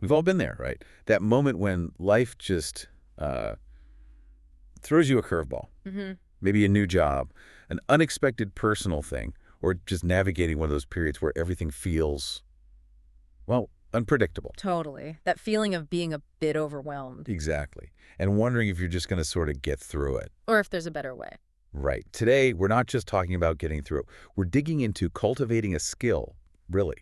We've all been there, right? That moment when life just throws you a curveball. Hmm. Maybe a new job, an unexpected personal thing, or just navigating one of those periods where everything feels, well, unpredictable. Totally. That feeling of being a bit overwhelmed. Exactly. And wondering if you're just going to sort of get through it. Or if there's a better way. Right. Today, we're not just talking about getting through it. We're digging into cultivating a skill, really,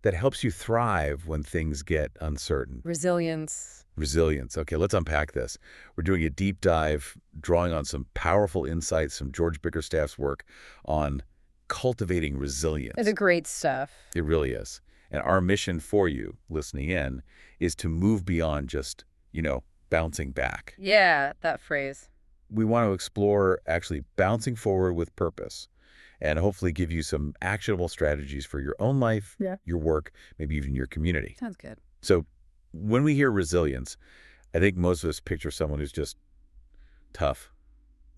that helps you thrive when things get uncertain. Resilience. Resilience. Okay, let's unpack this. We're doing a deep dive, drawing on some powerful insights from George Bickerstaff's work on cultivating resilience. It's great stuff. It really is. And our mission for you, listening in, is to move beyond just, bouncing back. Yeah, that phrase. We want to explore actually bouncing forward with purpose and hopefully give you some actionable strategies for your own life, your work, maybe even your community. Sounds good. So when we hear resilience, I think most of us picture someone who's just tough,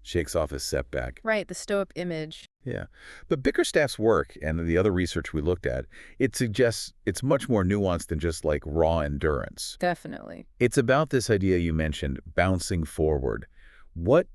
shakes off his setback. Right, the stoic image. Yeah. But Bickerstaff's work and the other research we looked at, it suggests it's much more nuanced than just like raw endurance. Definitely. It's about this idea you mentioned, bouncing forward. What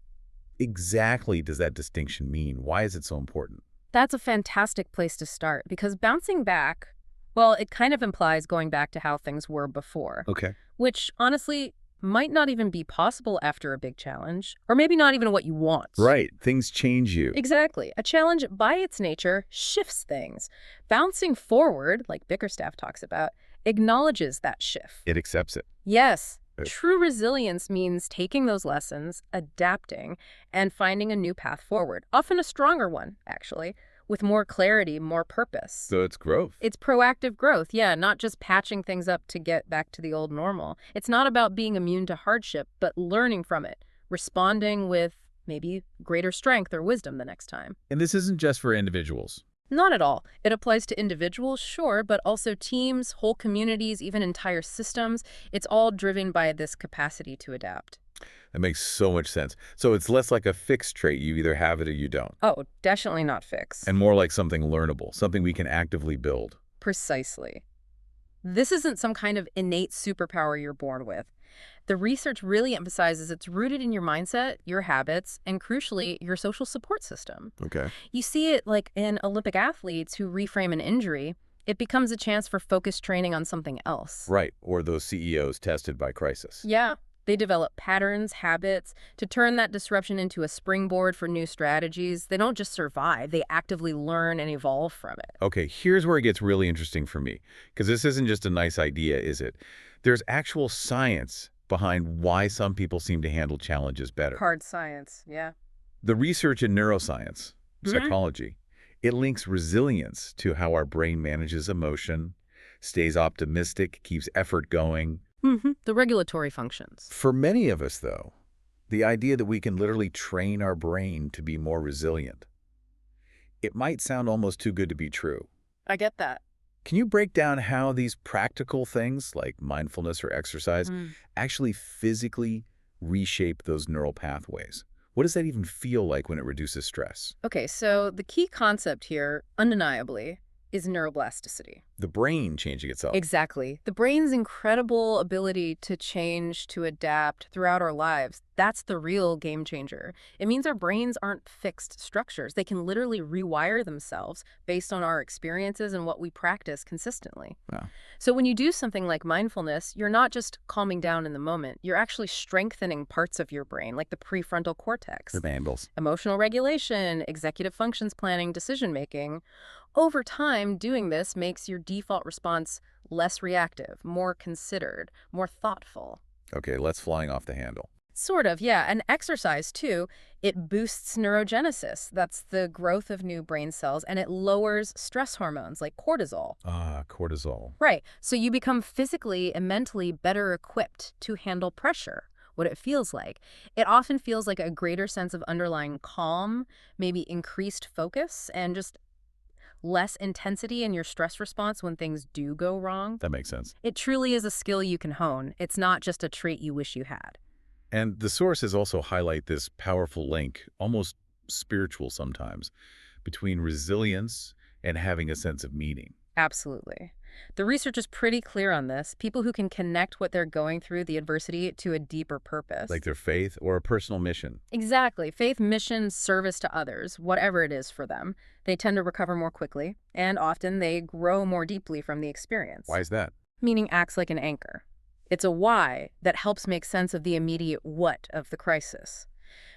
exactly does that distinction mean? Why is it so important? That's a fantastic place to start because bouncing back, well, it kind of implies going back to how things were before. Okay. Which, honestly, might not even be possible after a big challenge, or maybe not even what you want. Right. Things change you. Exactly. A challenge, by its nature, shifts things. Bouncing forward, like Bickerstaff talks about, acknowledges that shift. It accepts it. Yes. True resilience means taking those lessons, adapting, and finding a new path forward. Often a stronger one, actually, with more clarity, more purpose. So it's growth. It's proactive growth, yeah, not just patching things up to get back to the old normal. It's not about being immune to hardship, but learning from it, responding with maybe greater strength or wisdom the next time. And this isn't just for individuals. Not at all. It applies to individuals, sure, but also teams, whole communities, even entire systems. It's all driven by this capacity to adapt. That makes so much sense. So it's less like a fixed trait. You either have it or you don't. Oh, definitely not fixed. And more like something learnable, something we can actively build. Precisely. This isn't some kind of innate superpower you're born with. The research really emphasizes it's rooted in your mindset, your habits, and crucially, your social support system. Okay. You see it like in Olympic athletes who reframe an injury. It becomes a chance for focused training on something else. Right. Or those CEOs tested by crisis. Yeah. They develop patterns, habits, to turn that disruption into a springboard for new strategies. They don't just survive, they actively learn and evolve from it. Okay, here's where it gets really interesting for me, because this isn't just a nice idea, is it? There's actual science behind why some people seem to handle challenges better. Hard science, yeah. The research in neuroscience, psychology, it links resilience to how our brain manages emotion, stays optimistic, keeps effort going. The regulatory functions. For many of us, though, the idea that we can literally train our brain to be more resilient, it might sound almost too good to be true. I get that. Can you break down how these practical things like mindfulness or exercise actually physically reshape those neural pathways? What does that even feel like when it reduces stress? Okay, so the key concept here, undeniably, is neuroplasticity. The brain changing itself. Exactly. The brain's incredible ability to change, to adapt throughout our lives, that's the real game changer. It means our brains aren't fixed structures. They can literally rewire themselves based on our experiences and what we practice consistently. Wow. So when you do something like mindfulness, you're not just calming down in the moment. You're actually strengthening parts of your brain, like the prefrontal cortex. The mandals. Emotional regulation, executive functions planning, decision-making. Over time, doing this makes your default response less reactive, more considered, more thoughtful. Okay, let's flying off the handle. Sort of, yeah. And exercise, too, it boosts neurogenesis. That's the growth of new brain cells, and it lowers stress hormones like cortisol. Ah, cortisol. Right. So you become physically and mentally better equipped to handle pressure, what it feels like. It often feels like a greater sense of underlying calm, maybe increased focus, and just less intensity in your stress response when things do go wrong. That makes sense. It truly is a skill you can hone. It's not just a trait you wish you had. And the sources also highlight this powerful link, almost spiritual sometimes, between resilience and having a sense of meaning. Absolutely. The research is pretty clear on this. People who can connect what they're going through, the adversity, to a deeper purpose. Like their faith or a personal mission. Exactly. Faith, mission, service to others, whatever it is for them. They tend to recover more quickly, and often they grow more deeply from the experience. Why is that? Meaning acts like an anchor. It's a why that helps make sense of the immediate what of the crisis.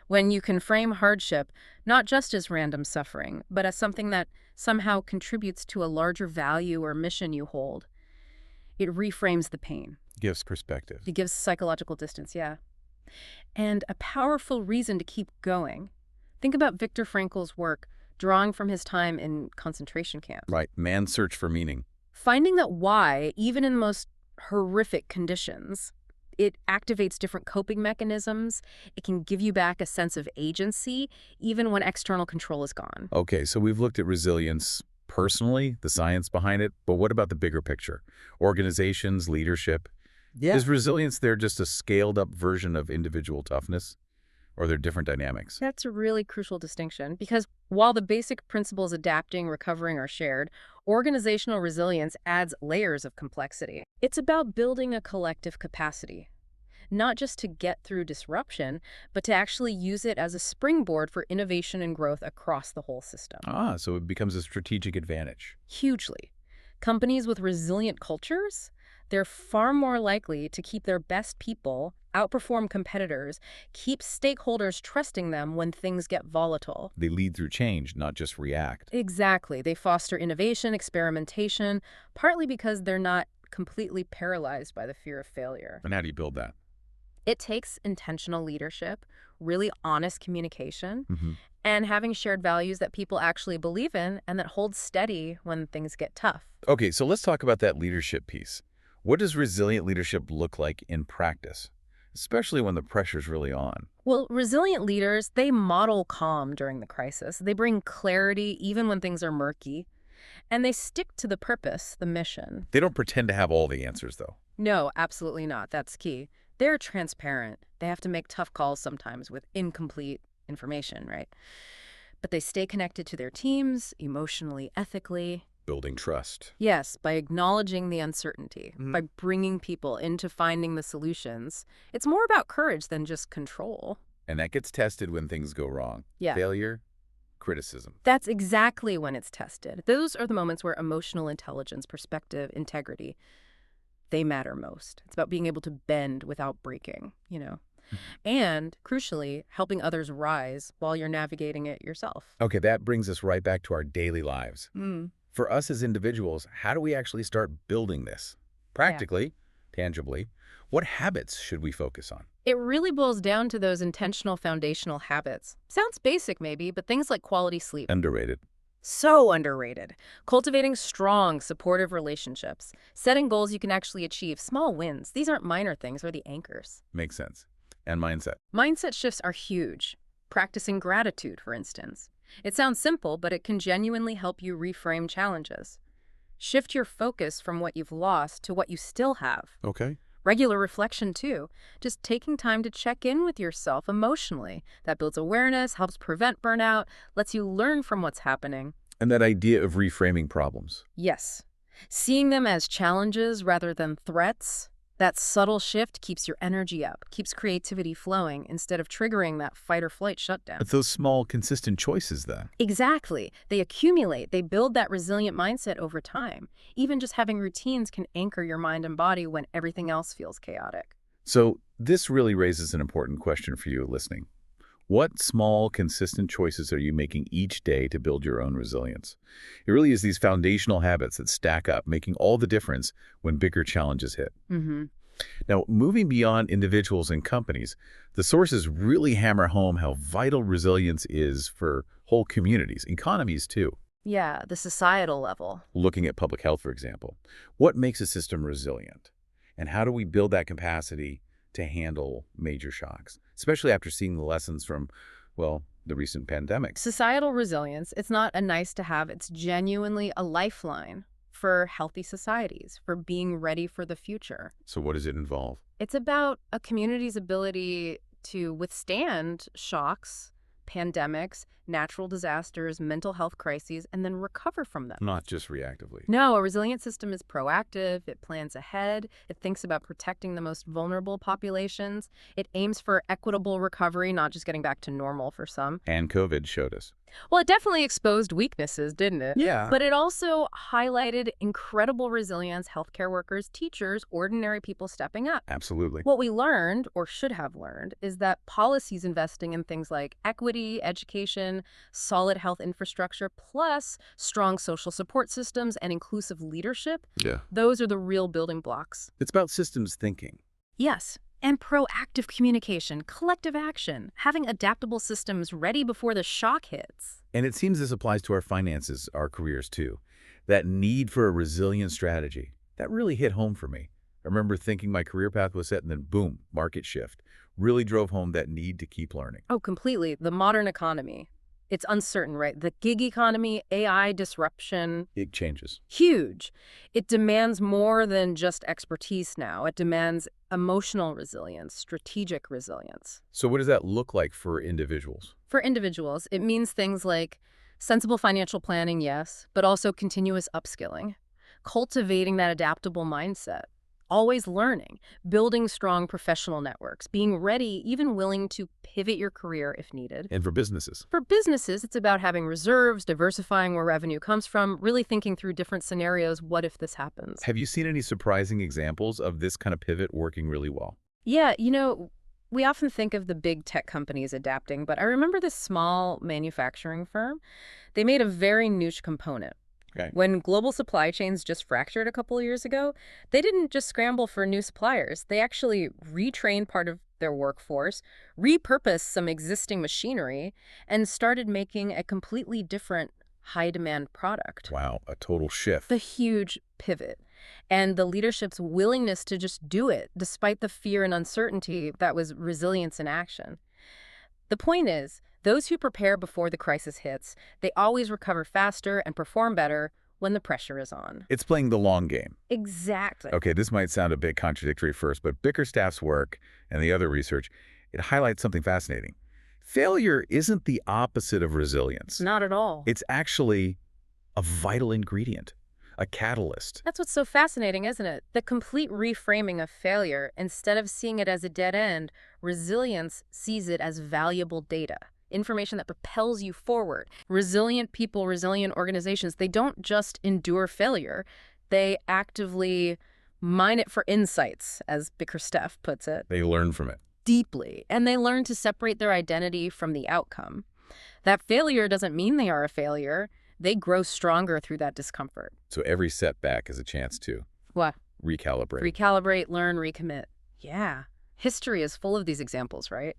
When you can frame hardship not just as random suffering, but as something that somehow contributes to a larger value or mission you hold, it reframes the pain. Gives perspective. It gives psychological distance, yeah. And a powerful reason to keep going. Think about Viktor Frankl's work, drawing from his time in concentration camps. Right. Man's search for meaning. Finding that why, even in the most horrific conditions, it activates different coping mechanisms. It can give you back a sense of agency, even when external control is gone. Okay, so we've looked at resilience personally, the science behind it, but what about the bigger picture? Organizations, leadership. Yeah. Is resilience there just a scaled-up version of individual toughness? Or are there different dynamics? That's a really crucial distinction, because while the basic principles adapting, recovering are shared, organizational resilience adds layers of complexity. It's about building a collective capacity, not just to get through disruption, but to actually use it as a springboard for innovation and growth across the whole system. Ah, so it becomes a strategic advantage. Hugely. Companies with resilient cultures, they're far more likely to keep their best people, outperform competitors, keep stakeholders trusting them when things get volatile. They lead through change, not just react. Exactly. They foster innovation, experimentation, partly because they're not completely paralyzed by the fear of failure. And how do you build that? It takes intentional leadership, really honest communication, Mm-hmm. and having shared values that people actually believe in and that hold steady when things get tough. Okay, so let's talk about that leadership piece. What does resilient leadership look like in practice, especially when the pressure's really on? Well, resilient leaders, they model calm during the crisis. They bring clarity even when things are murky. And they stick to the purpose, the mission. They don't pretend to have all the answers, though. No, absolutely not. That's key. They're transparent. They have to make tough calls sometimes with incomplete information, right? But they stay connected to their teams, emotionally, ethically. Building trust. Yes, by acknowledging the uncertainty, Mhm. by bringing people into finding the solutions. It's more about courage than just control. And that gets tested when things go wrong. Yeah. Failure, criticism. That's exactly when it's tested. Those are the moments where emotional intelligence, perspective, integrity, they matter most. It's about being able to bend without breaking, you know. And, crucially, helping others rise while you're navigating it yourself. Okay, that brings us right back to our daily lives. Mm. For us as individuals, how do we actually start building this? Practically, tangibly, what habits should we focus on? It really boils down to those intentional foundational habits. Sounds basic maybe, but things like quality sleep. Underrated. So underrated. Cultivating strong, supportive relationships. Setting goals you can actually achieve. Small wins. These aren't minor things, they're the anchors. Makes sense. And mindset. Mindset shifts are huge. Practicing gratitude, for instance. It sounds simple, but it can genuinely help you reframe challenges. Shift your focus from what you've lost to what you still have. Okay. Regular reflection, too. Just taking time to check in with yourself emotionally. That builds awareness, helps prevent burnout, lets you learn from what's happening. And that idea of reframing problems. Yes. Seeing them as challenges rather than threats. That subtle shift keeps your energy up, keeps creativity flowing instead of triggering that fight or flight shutdown. It's those small, consistent choices, then. Exactly. They accumulate. They build that resilient mindset over time. Even just having routines can anchor your mind and body when everything else feels chaotic. So this really raises an important question for you listening. What small, consistent choices are you making each day to build your own resilience? It really is these foundational habits that stack up, making all the difference when bigger challenges hit. Mm-hmm. Now, moving beyond individuals and companies, the sources really hammer home how vital resilience is for whole communities, economies too. Yeah, the societal level. Looking at public health, for example, what makes a system resilient? And how do we build that capacity to handle major shocks, especially after seeing the lessons from, well, the recent pandemic? Societal resilience, it's not a nice to have, it's genuinely a lifeline for healthy societies, for being ready for the future. So what does it involve? It's about a community's ability to withstand shocks, pandemics, natural disasters, mental health crises, and then recover from them. Not just reactively. No, a resilient system is proactive, it plans ahead, it thinks about protecting the most vulnerable populations, it aims for equitable recovery, not just getting back to normal for some. And COVID showed us. Well, it definitely exposed weaknesses, didn't it? Yeah. But it also highlighted incredible resilience, healthcare workers, teachers, ordinary people stepping up. Absolutely. What we learned, or should have learned, is that policies investing in things like equity, education, solid health infrastructure, plus strong social support systems and inclusive leadership, Yeah. those are the real building blocks. It's about systems thinking. Yes. And proactive communication, collective action, having adaptable systems ready before the shock hits. And it seems this applies to our finances, our careers too. That need for a resilient strategy, that really hit home for me. I remember thinking my career path was set and then boom, market shift. Really drove home that need to keep learning. Oh, completely. The modern economy. It's uncertain, right? The gig economy, AI disruption, Big changes. huge. It demands more than just expertise now. It demands emotional resilience, strategic resilience. So what does that look like for individuals? For individuals, it means things like sensible financial planning, yes, but also continuous upskilling, cultivating that adaptable mindset, always learning, building strong professional networks, being ready, even willing to pivot your career if needed. And for businesses? For businesses, it's about having reserves, diversifying where revenue comes from, really thinking through different scenarios. What if this happens? Have you seen any surprising examples of this kind of pivot working really well? Yeah, we often think of the big tech companies adapting, but I remember this small manufacturing firm. They made a very niche component. Okay. When global supply chains just fractured a couple of years ago, they didn't just scramble for new suppliers. They actually retrained part of their workforce, repurposed some existing machinery, and started making a completely different high-demand product. Wow, a total shift. The huge pivot. And the leadership's willingness to just do it, despite the fear and uncertainty, that was resilience in action. The point is, those who prepare before the crisis hits, they always recover faster and perform better when the pressure is on. It's playing the long game. Exactly. Okay, this might sound a bit contradictory first, but Bickerstaff's work and the other research, it highlights something fascinating. Failure isn't the opposite of resilience. Not at all. It's actually a vital ingredient, a catalyst. That's what's so fascinating, isn't it? The complete reframing of failure. Instead of seeing it as a dead end, resilience sees it as valuable data. Information that propels you forward. Resilient people, resilient organizations, they don't just endure failure. They actively mine it for insights, as Bickerstaff puts it. They learn from it. Deeply. And they learn to separate their identity from the outcome. That failure doesn't mean they are a failure. They grow stronger through that discomfort. So every setback is a chance to What? recalibrate. Recalibrate, learn, recommit. Yeah. History is full of these examples, right?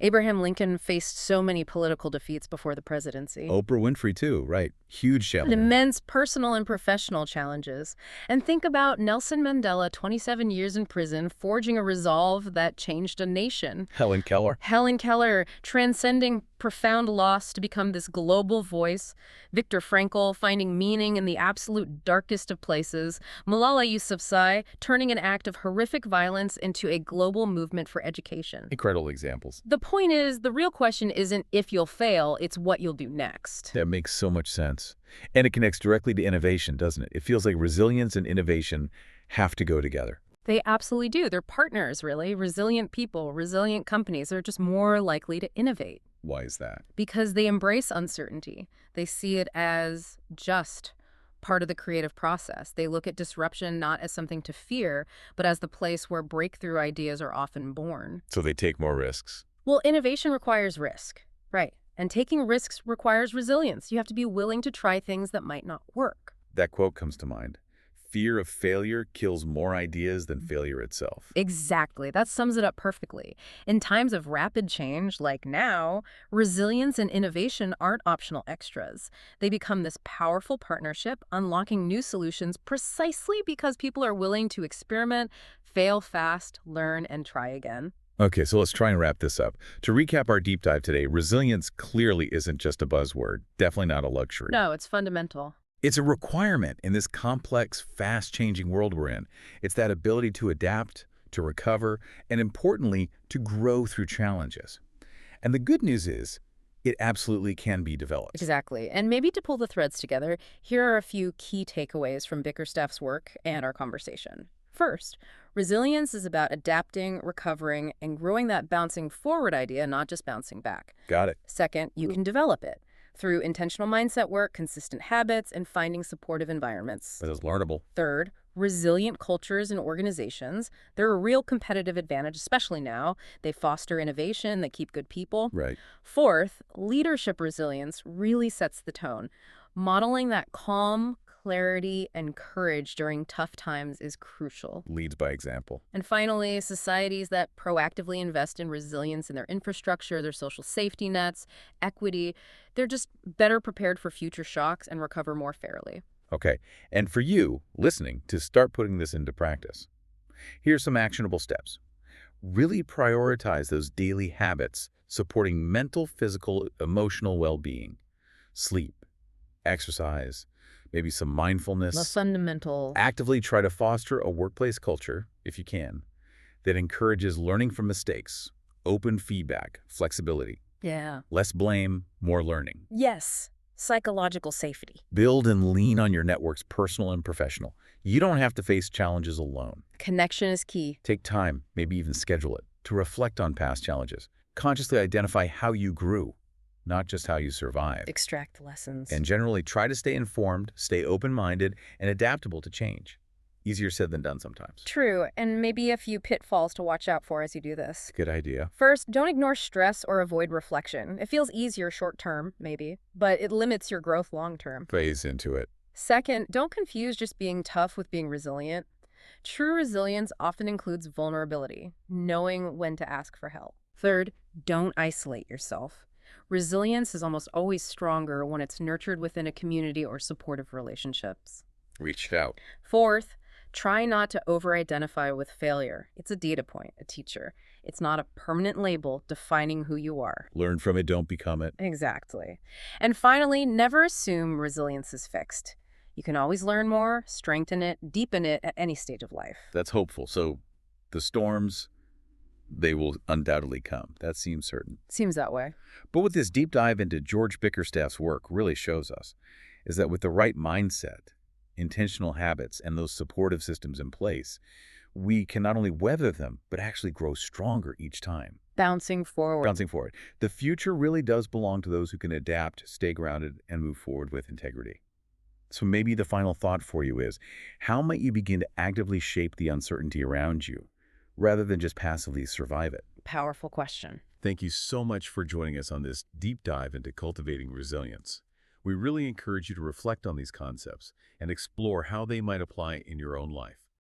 Abraham Lincoln faced so many political defeats before the presidency. Oprah Winfrey too, right? Huge challenge. Immense personal and professional challenges. And think about Nelson Mandela, 27 years in prison, forging a resolve that changed a nation. Helen Keller. Helen Keller, transcending profound loss to become this global voice. Viktor Frankl, finding meaning in the absolute darkest of places. Malala Yousafzai, turning an act of horrific violence into a global movement for education. Incredible examples. The point is, the real question isn't if you'll fail, it's what you'll do next. That makes so much sense. And it connects directly to innovation, doesn't it? It feels like resilience and innovation have to go together. They absolutely do. They're partners, really. Resilient people, resilient companies are just more likely to innovate. Why is that? Because they embrace uncertainty. They see it as just part of the creative process. They look at disruption not as something to fear, but as the place where breakthrough ideas are often born. So they take more risks. Well, innovation requires risk, right? And taking risks requires resilience. You have to be willing to try things that might not work. That quote comes to mind. Fear of failure kills more ideas than failure itself. Exactly. That sums it up perfectly. In times of rapid change, like now, resilience and innovation aren't optional extras. They become this powerful partnership, unlocking new solutions precisely because people are willing to experiment, fail fast, learn, and try again. Okay, so let's try and wrap this up. To recap our deep dive today, resilience clearly isn't just a buzzword, definitely not a luxury. No, it's fundamental. It's a requirement in this complex, fast-changing world we're in. It's that ability to adapt, to recover, and importantly, to grow through challenges. And the good news is, It absolutely can be developed. Exactly. And maybe to pull the threads together, here are a few key takeaways from Bickerstaff's work and our conversation. First, resilience is about adapting, recovering, and growing that bouncing forward idea, not just bouncing back. Got it. Second, you can develop it through intentional mindset work, consistent habits, and finding supportive environments. That is learnable. Third, resilient cultures and organizations. They're a real competitive advantage, especially now. They foster innovation, they keep good people. Right. Fourth, leadership resilience really sets the tone. Modeling that calm, clarity, and courage during tough times is crucial. Leads by example. And finally, societies that proactively invest in resilience in their infrastructure, their social safety nets, equity, they're just better prepared for future shocks and recover more fairly. Okay. And for you, listening, to start putting this into practice, here's some actionable steps. Really prioritize those daily habits supporting mental, physical, emotional well-being. Sleep, exercise, maybe some The mindfulness. fundamental. Actively try to foster a workplace culture, if you can, that encourages learning from mistakes, open feedback, flexibility, Yeah. less blame, more learning. Yes. Psychological safety. Build and lean on your networks, personal and professional. You don't have to face challenges alone. Connection is key. Take time, maybe even schedule it, to reflect on past challenges. Consciously identify how you grew, not just how you survived. Extract lessons. And generally try to stay informed, stay open-minded, and adaptable to change. Easier said than done sometimes. True, and maybe a few pitfalls to watch out for as you do this. Good idea. First, don't ignore stress or avoid reflection. It feels easier short-term, maybe, but it limits your growth long-term. Phase into it. Second, don't confuse just being tough with being resilient. True resilience often includes vulnerability, knowing when to ask for help. Third, don't isolate yourself. Resilience is almost always stronger when it's nurtured within a community or supportive relationships. Reach out. Fourth, try not to over-identify with failure. It's a data point, a teacher. It's not a permanent label defining who you are. Learn from it, don't become it. Exactly. And finally, never assume resilience is fixed. You can always learn more, strengthen it, deepen it at any stage of life. That's hopeful. So the storms, they will undoubtedly come. That seems certain. Seems that way. But what this deep dive into George Bickerstaff's work really shows us is that with the right mindset, intentional habits, and those supportive systems in place, we can not only weather them, but actually grow stronger each time. Bouncing forward. Bouncing forward. The future really does belong to those who can adapt, stay grounded, and move forward with integrity. So maybe the final thought for you is, how might you begin to actively shape the uncertainty around you, rather than just passively survive it? Powerful question. Thank you so much for joining us on this deep dive into cultivating resilience. We really encourage you to reflect on these concepts and explore how they might apply in your own life.